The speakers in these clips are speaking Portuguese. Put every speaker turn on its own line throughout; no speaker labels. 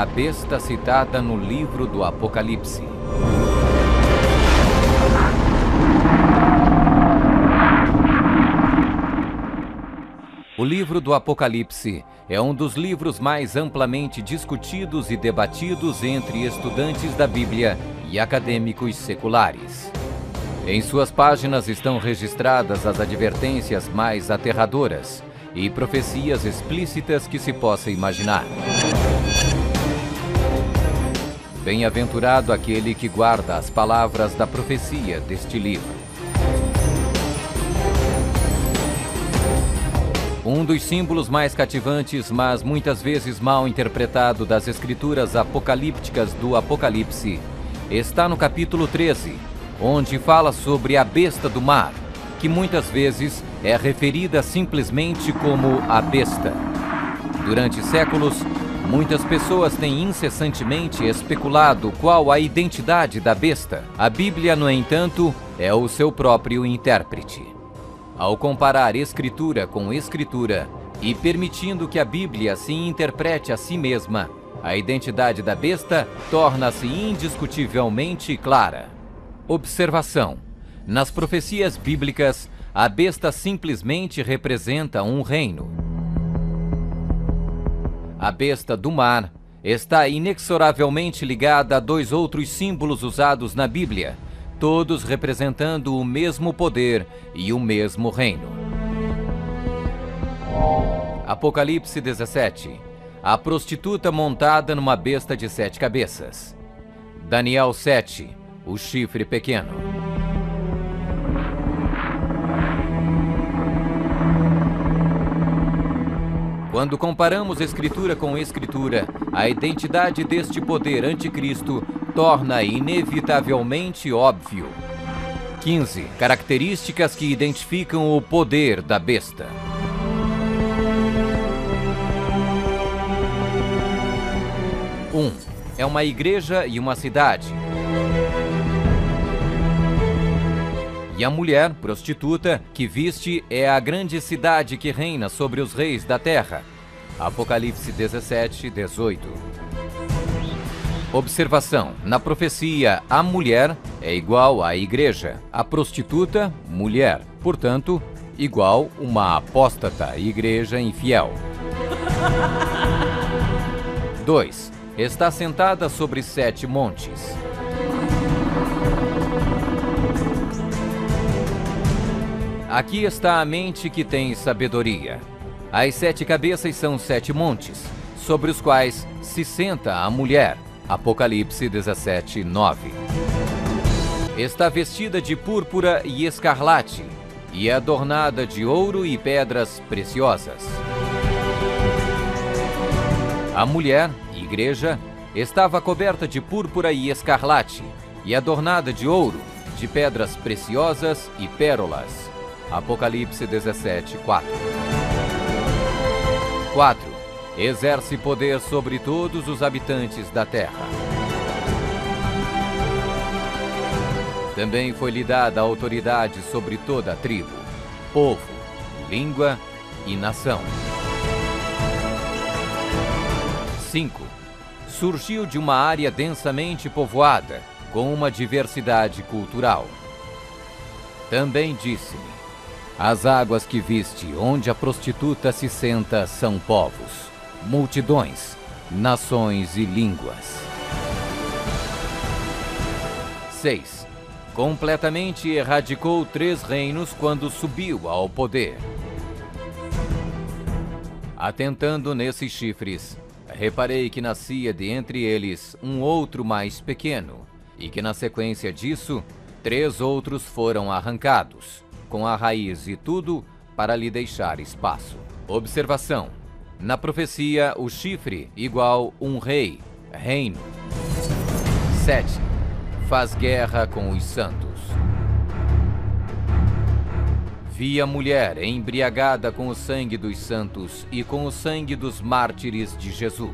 a besta citada no livro do Apocalipse. O livro do Apocalipse é um dos livros mais amplamente discutidos e debatidos entre estudantes da Bíblia e acadêmicos seculares. Em suas páginas estão registradas as advertências mais aterradoras e profecias explícitas que se possa imaginar. Bem-aventurado aquele que guarda as palavras da profecia deste livro. Um dos símbolos mais cativantes, mas muitas vezes mal interpretado das escrituras apocalípticas do Apocalipse, está no capítulo 13, onde fala sobre a besta do mar, que muitas vezes é referida simplesmente como a besta. Durante séculos, muitas pessoas têm incessantemente especulado qual a identidade da besta. A Bíblia, no entanto, é o seu próprio intérprete. Ao comparar Escritura com Escritura e permitindo que a Bíblia se interprete a si mesma, a identidade da besta torna-se indiscutivelmente clara. Observação: nas profecias bíblicas, a besta simplesmente representa um reino. A besta do mar está inexoravelmente ligada a dois outros símbolos usados na Bíblia, todos representando o mesmo poder e o mesmo reino. Apocalipse 17. A prostituta montada numa besta de 7 cabeças. Daniel 7. O chifre pequeno. Quando comparamos Escritura com Escritura, a identidade deste poder anticristo torna inevitavelmente óbvio. 15. Características que identificam o poder da besta. 1. É uma igreja e uma cidade. E a mulher, prostituta, que viste é a grande cidade que reina sobre os reis da terra. Apocalipse 17, 18. Observação: na profecia, a mulher é igual à igreja, a prostituta, mulher, portanto, igual uma apóstata, igreja infiel. 2. Está sentada sobre 7 montes. Aqui está a mente que tem sabedoria. As 7 cabeças são 7 montes, sobre os quais se senta a mulher. Apocalipse 17, 9. Está vestida de púrpura e escarlate, e é adornada de ouro e pedras preciosas. A mulher, igreja, estava coberta de púrpura e escarlate, e adornada de ouro, de pedras preciosas e pérolas. Apocalipse 17, 4. 4. Exerce poder sobre todos os habitantes da terra. Também foi-lhe dada a autoridade sobre toda a tribo, povo, língua e nação. 5. Surgiu de uma área densamente povoada, com uma diversidade cultural. Também disse-me: as águas que viste, onde a prostituta se senta, são povos, multidões, nações e línguas. 6. Completamente erradicou 3 reinos quando subiu ao poder. Atentando nesses chifres, reparei que nascia de entre eles um outro mais pequeno, e que na sequência disso, 3 outros foram arrancados, com a raiz e tudo, para lhe deixar espaço. Observação: na profecia, o chifre igual um rei, reino. 7. Faz guerra com os santos. Vi a mulher embriagada com o sangue dos santos e com o sangue dos mártires de Jesus.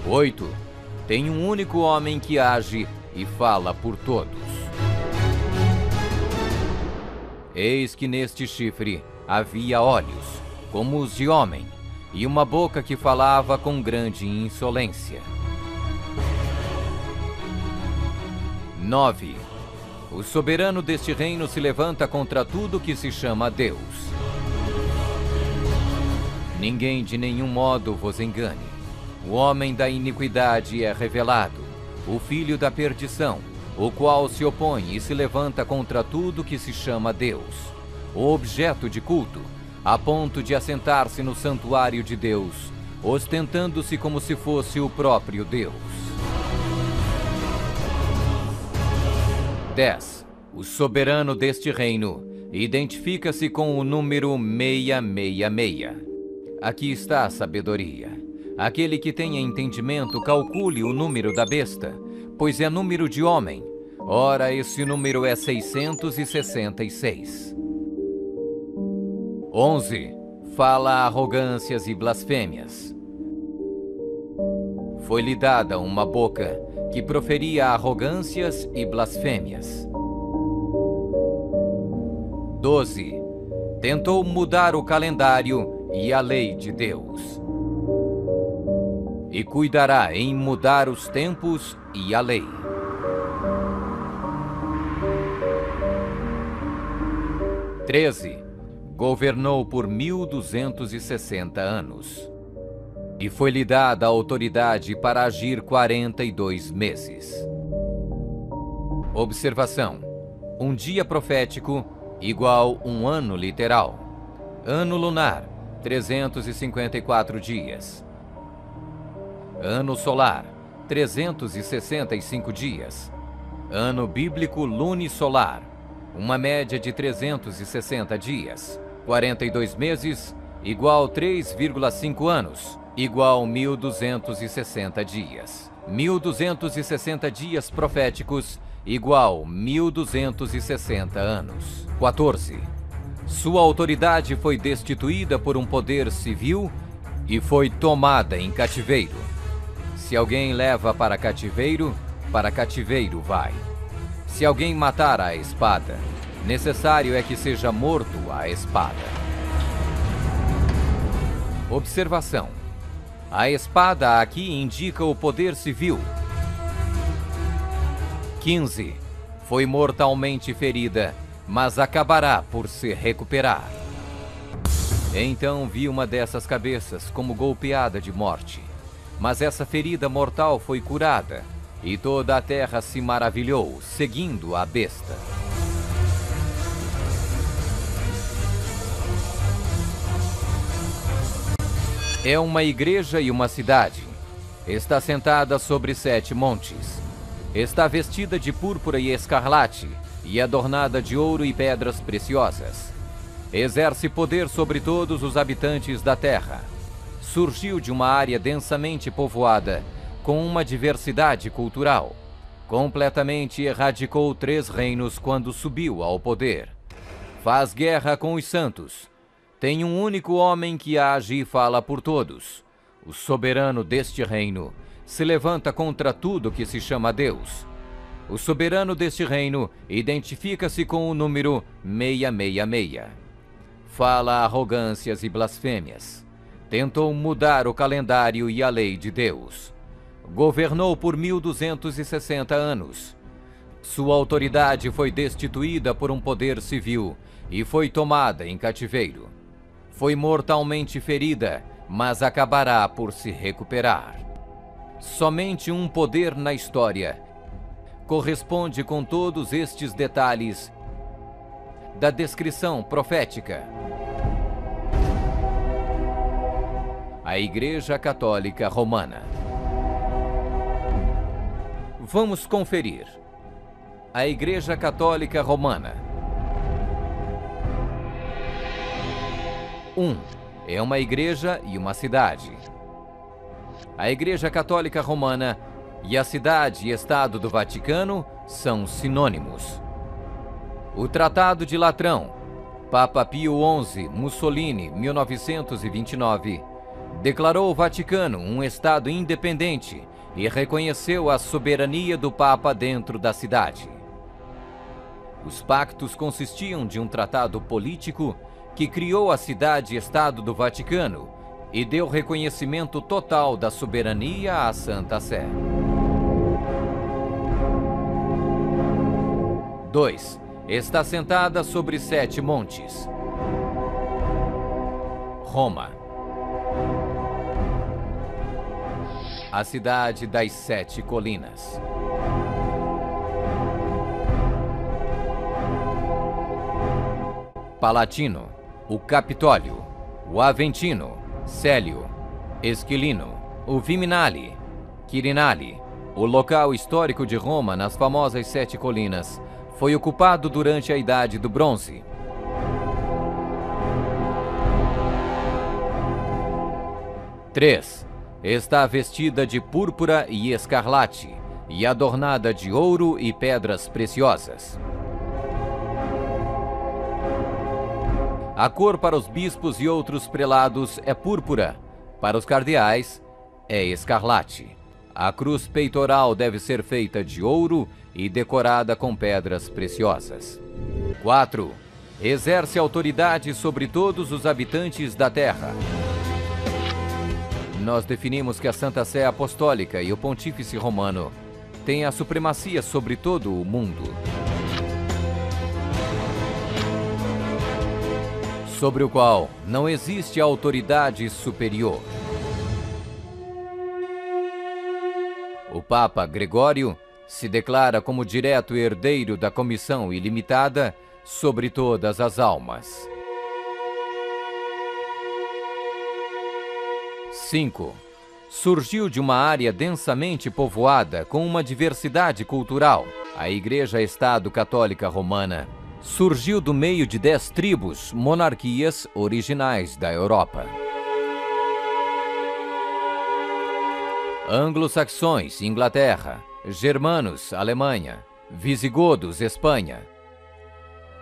8. Tem um único homem que age e fala por todos. Eis que neste chifre havia olhos, como os de homem, e uma boca que falava com grande insolência. 9. O soberano deste reino se levanta contra tudo que se chama Deus. Ninguém de nenhum modo vos engane. O homem da iniquidade é revelado, o filho da perdição, o qual se opõe e se levanta contra tudo que se chama Deus, o objeto de culto, a ponto de assentar-se no santuário de Deus, ostentando-se como se fosse o próprio Deus. 10. O soberano deste reino identifica-se com o número 666. Aqui está a sabedoria. Aquele que tenha entendimento, calcule o número da besta, pois é número de homem. Ora, esse número é 666. 11. Fala arrogâncias e blasfêmias. Foi-lhe dada uma boca que proferia arrogâncias e blasfêmias. 12. Tentou mudar o calendário e a lei de Deus. E cuidará em mudar os tempos e a lei. 13. Governou por 1260 anos. E foi-lhe dada a autoridade para agir 42 meses. Observação: um dia profético igual um ano literal. Ano lunar, 354 dias. Ano solar, 365 dias. Ano bíblico lunisolar, uma média de 360 dias. 42 meses, igual 3,5 anos, igual 1260 dias. 1260 dias proféticos, igual 1260 anos. 14. Sua autoridade foi destituída por um poder civil e foi tomada em cativeiro. Se alguém leva para cativeiro vai. Se alguém matar à espada, necessário é que seja morto à espada. Observação: a espada aqui indica o poder civil. 15. Foi mortalmente ferida, mas acabará por se recuperar. Então vi uma dessas cabeças como golpeada de morte. Mas essa ferida mortal foi curada, e toda a terra se maravilhou, seguindo a besta. É uma igreja e uma cidade. Está sentada sobre 7 montes. Está vestida de púrpura e escarlate, e adornada de ouro e pedras preciosas. Exerce poder sobre todos os habitantes da terra. Surgiu de uma área densamente povoada, com uma diversidade cultural. Completamente erradicou 3 reinos quando subiu ao poder. Faz guerra com os santos. Tem um único homem que age e fala por todos. O soberano deste reino se levanta contra tudo que se chama Deus. O soberano deste reino identifica-se com o número 666. Fala arrogâncias e blasfêmias. Tentou mudar o calendário e a lei de Deus. Governou por 1260 anos. Sua autoridade foi destituída por um poder civil e foi tomada em cativeiro. Foi mortalmente ferida, mas acabará por se recuperar. Somente um poder na história corresponde com todos estes detalhes da descrição profética. A Igreja Católica Romana. Vamos conferir. A Igreja Católica Romana. 1. É uma igreja e uma cidade. A Igreja Católica Romana e a cidade e estado do Vaticano são sinônimos. O Tratado de Latrão, Papa Pio XI, Mussolini, 1929, declarou o Vaticano um estado independente e reconheceu a soberania do Papa dentro da cidade. Os pactos consistiam de um tratado político que criou a cidade-estado do Vaticano e deu reconhecimento total da soberania à Santa Sé. 2. Está sentada sobre 7 montes. Roma. A cidade das 7 colinas. Palatino, o Capitólio, o Aventino, Célio, Esquilino, o Viminale, Quirinale. O local histórico de Roma nas famosas 7 colinas foi ocupado durante a Idade do Bronze. Três. Está vestida de púrpura e escarlate e adornada de ouro e pedras preciosas. A cor para os bispos e outros prelados é púrpura, para os cardeais é escarlate. A cruz peitoral deve ser feita de ouro e decorada com pedras preciosas. 4. Exerce autoridade sobre todos os habitantes da terra. Nós definimos que a Santa Sé Apostólica e o Pontífice Romano têm a supremacia sobre todo o mundo. Sobre o qual não existe autoridade superior. O Papa Gregório se declara como direto herdeiro da comissão ilimitada sobre todas as almas. 5. Surgiu de uma área densamente povoada com uma diversidade cultural. A Igreja-Estado Católica Romana surgiu do meio de 10 tribos, monarquias originais da Europa. Anglo-saxões, Inglaterra. Germanos, Alemanha. Visigodos, Espanha.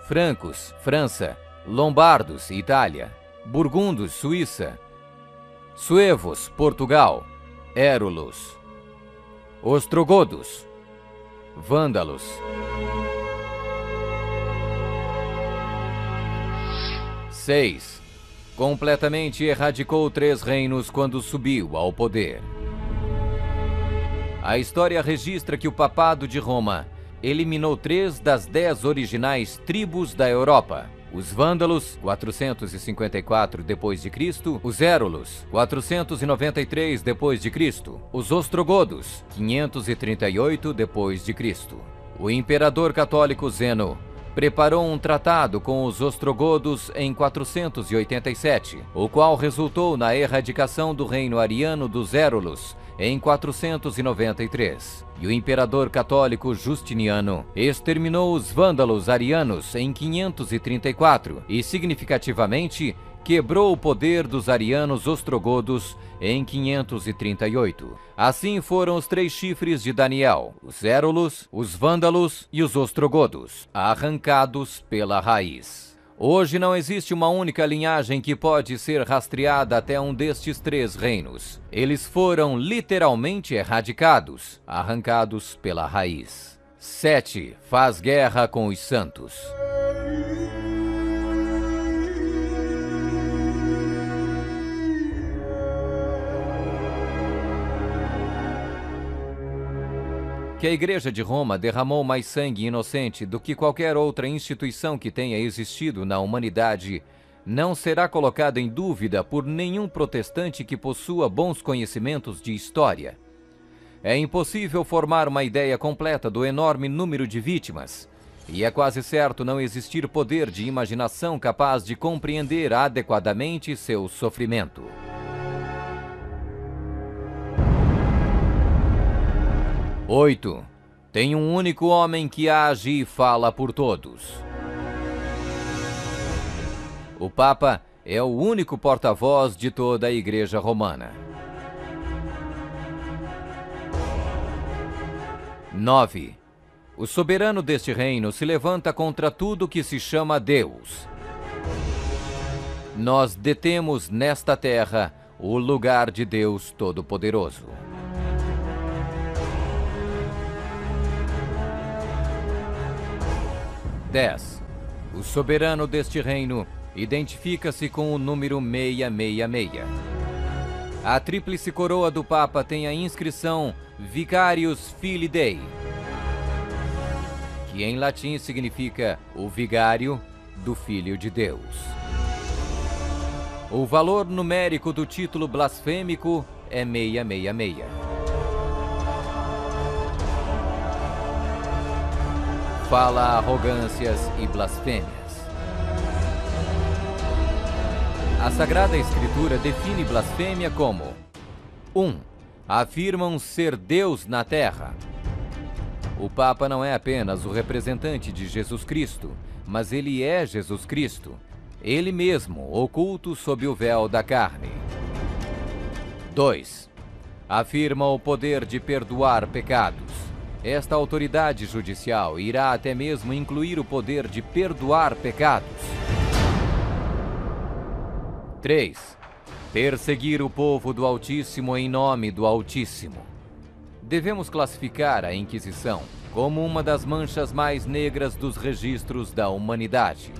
Francos, França. Lombardos, Itália. Burgundos, Suíça. Suevos, Portugal. Érulos. Ostrogodos. Vândalos. 6. Completamente erradicou 3 reinos quando subiu ao poder. A história registra que o Papado de Roma eliminou 3 das 10 originais tribos da Europa. Os Vândalos, 454 d.C., os Érulos, 493 d.C., os Ostrogodos, 538 d.C. O imperador católico Zeno preparou um tratado com os ostrogodos em 487, o qual resultou na erradicação do reino ariano dos Érulos em 493. E o imperador católico Justiniano exterminou os vândalos arianos em 534 e, significativamente, quebrou o poder dos arianos ostrogodos em 538. Assim foram os 3 chifres de Daniel, os Érulos, os Vândalos e os Ostrogodos, arrancados pela raiz. Hoje não existe uma única linhagem que pode ser rastreada até um destes 3 reinos. Eles foram literalmente erradicados, arrancados pela raiz. 7. Faz guerra com os santos. Que a Igreja de Roma derramou mais sangue inocente do que qualquer outra instituição que tenha existido na humanidade não será colocada em dúvida por nenhum protestante que possua bons conhecimentos de história. É impossível formar uma ideia completa do enorme número de vítimas, e é quase certo não existir poder de imaginação capaz de compreender adequadamente seu sofrimento. 8. Tem um único homem que age e fala por todos. O Papa é o único porta-voz de toda a Igreja Romana. 9. O soberano deste reino se levanta contra tudo que se chama Deus. Nós detemos nesta terra o lugar de Deus Todo-Poderoso. 10. O soberano deste reino identifica-se com o número 666. A tríplice coroa do Papa tem a inscrição Vicarius Filii Dei, que em latim significa o vigário do Filho de Deus. O valor numérico do título blasfêmico é 666. Fala arrogâncias e blasfêmias. A Sagrada Escritura define blasfêmia como 1. Afirmam ser Deus na terra. O Papa não é apenas o representante de Jesus Cristo, mas ele é Jesus Cristo, ele mesmo oculto sob o véu da carne. 2. Afirma o poder de perdoar pecados. Esta autoridade judicial irá até mesmo incluir o poder de perdoar pecados. 3. Perseguir o povo do Altíssimo em nome do Altíssimo. Devemos classificar a Inquisição como uma das manchas mais negras dos registros da humanidade.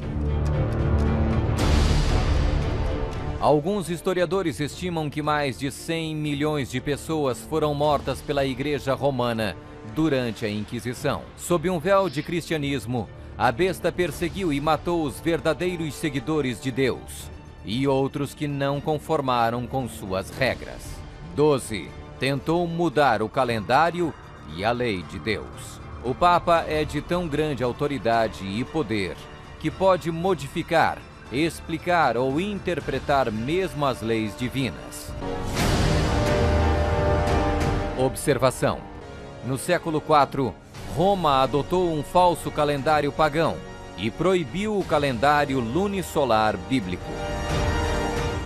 Alguns historiadores estimam que mais de 100 milhões de pessoas foram mortas pela Igreja Romana durante a Inquisição. Sob um véu de cristianismo, a besta perseguiu e matou os verdadeiros seguidores de Deus e outros que não conformaram com suas regras. 12. Tentou mudar o calendário e a lei de Deus. O Papa é de tão grande autoridade e poder que pode modificar, explicar ou interpretar mesmo as leis divinas. Observação: no século IV, Roma adotou um falso calendário pagão e proibiu o calendário lunisolar bíblico.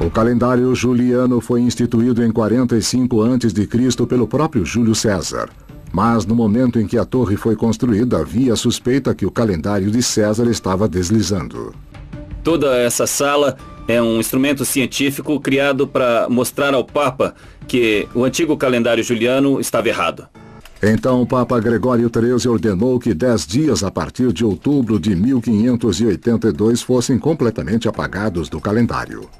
O calendário juliano foi instituído em 45 a.C. pelo próprio Júlio César. Mas no momento em que a torre foi construída, havia suspeita que o calendário de César estava deslizando.
Toda essa sala é um instrumento científico criado para mostrar ao Papa que o antigo calendário juliano estava errado.
Então o Papa Gregório XIII ordenou que 10 dias a partir de outubro de 1582 fossem completamente apagados do calendário.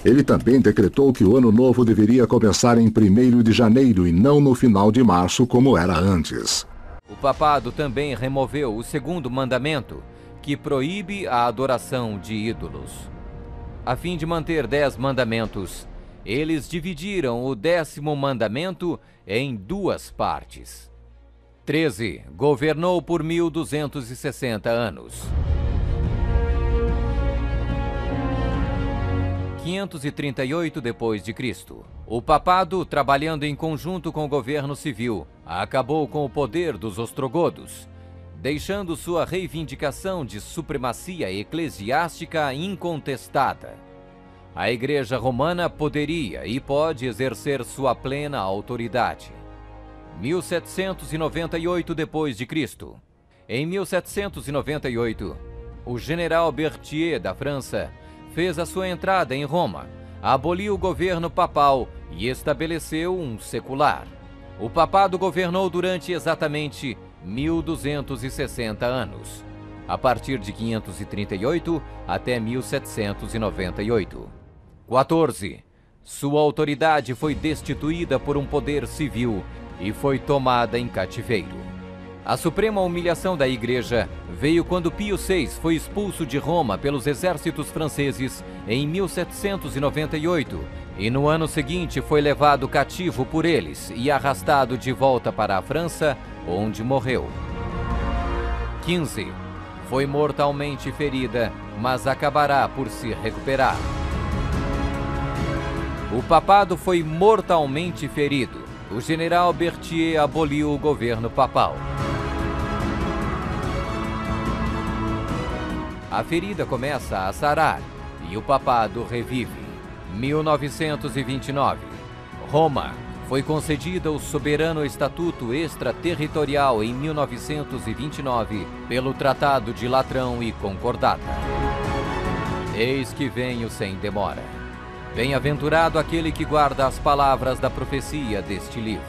Ele também decretou que o ano novo deveria começar em 1º de janeiro e não no final de março, como era antes.
O papado também removeu o 2º mandamento, que proíbe a adoração de ídolos. A fim de manter 10 mandamentos, eles dividiram o 10º mandamento em 2 partes. 13. Governou por 1260 anos. 538 d.C. O papado, trabalhando em conjunto com o governo civil, acabou com o poder dos ostrogodos, deixando sua reivindicação de supremacia eclesiástica incontestada. A Igreja Romana poderia e pode exercer sua plena autoridade. 1798 d.C. Em 1798, o general Berthier da França fez a sua entrada em Roma, aboliu o governo papal e estabeleceu um secular. O papado governou durante exatamente 1260 anos, a partir de 538 até 1798. 14. Sua autoridade foi destituída por um poder civil e foi tomada em cativeiro. A suprema humilhação da Igreja veio quando Pio VI foi expulso de Roma pelos exércitos franceses em 1798 e no ano seguinte foi levado cativo por eles e arrastado de volta para a França, onde morreu. 15. Foi mortalmente ferida, mas acabará por se recuperar. O papado foi mortalmente ferido. O general Berthier aboliu o governo papal. A ferida começa a sarar e o papado revive. 1929. Roma foi concedida o soberano estatuto extraterritorial em 1929 pelo Tratado de Latrão e Concordata. Eis que venho sem demora. Bem-aventurado aquele que guarda as palavras da profecia deste livro.